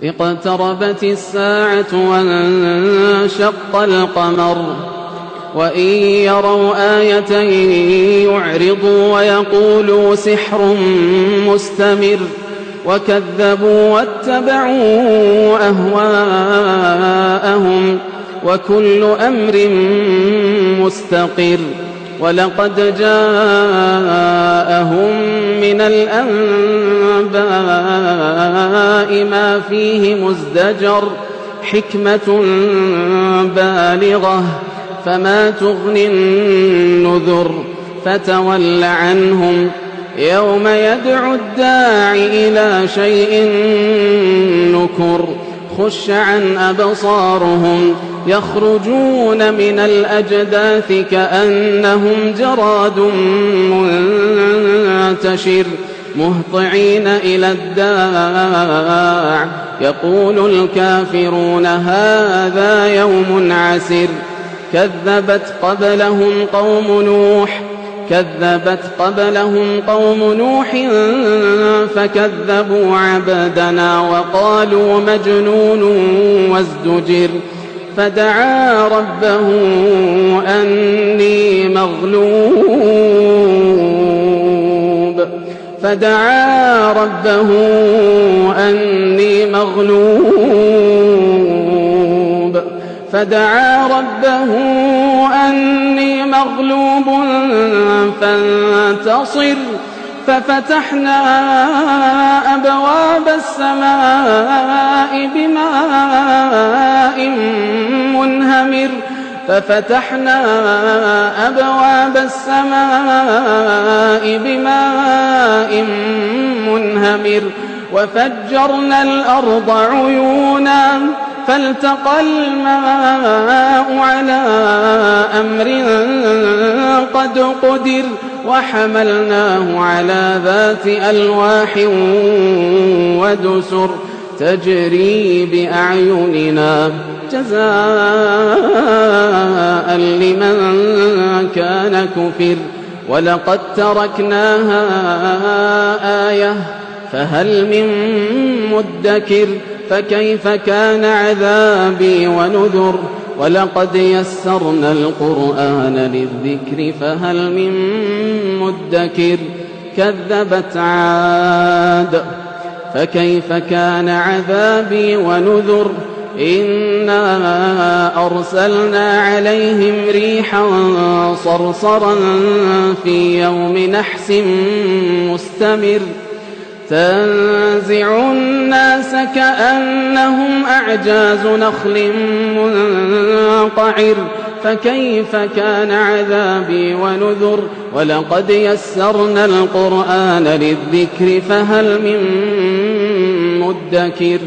اقتربت الساعة وانشق القمر وإن يروا آية يعرضوا ويقولوا سحر مستمر وكذبوا واتبعوا أهواءهم وكل أمر مستقر ولقد جاءهم من الأنباء ما فيه مزدجر حكمة بالغة فما تغني النذر فتول عنهم يوم يدعو الداعي إلى شيء نكر خش عن أبصارهم يخرجون من الأجداث كأنهم جراد منتشر مهطعين إلى الداع يقول الكافرون هذا يوم عسر كذبت قبلهم قوم نوح فكذبوا عبدنا وقالوا مجنون وازدجر فدعا ربه أني مغلوب فانتصر ففتحنا أبواب السماء بماء منهمر وفجرنا الأرض عيونا فالتقى الماء على أمر قد قدر وحملناه على ذات ألواح ودسر تجري بأعيننا جزاء لمن كان كفر ولقد تركناها آية فهل من مدكر فكيف كان عذابي ونذر ولقد يسرنا القرآن للذكر فهل من مدكر كذبت عاد فكيف كان عذابي ونذر إنا أرسلنا عليهم ريحا صرصرا في يوم نحس مستمر تنزع الناس كأنهم أعجاز نخل منقعر فكيف كان عذابي ونذر ولقد يسرنا القرآن للذكر فهل من مدكر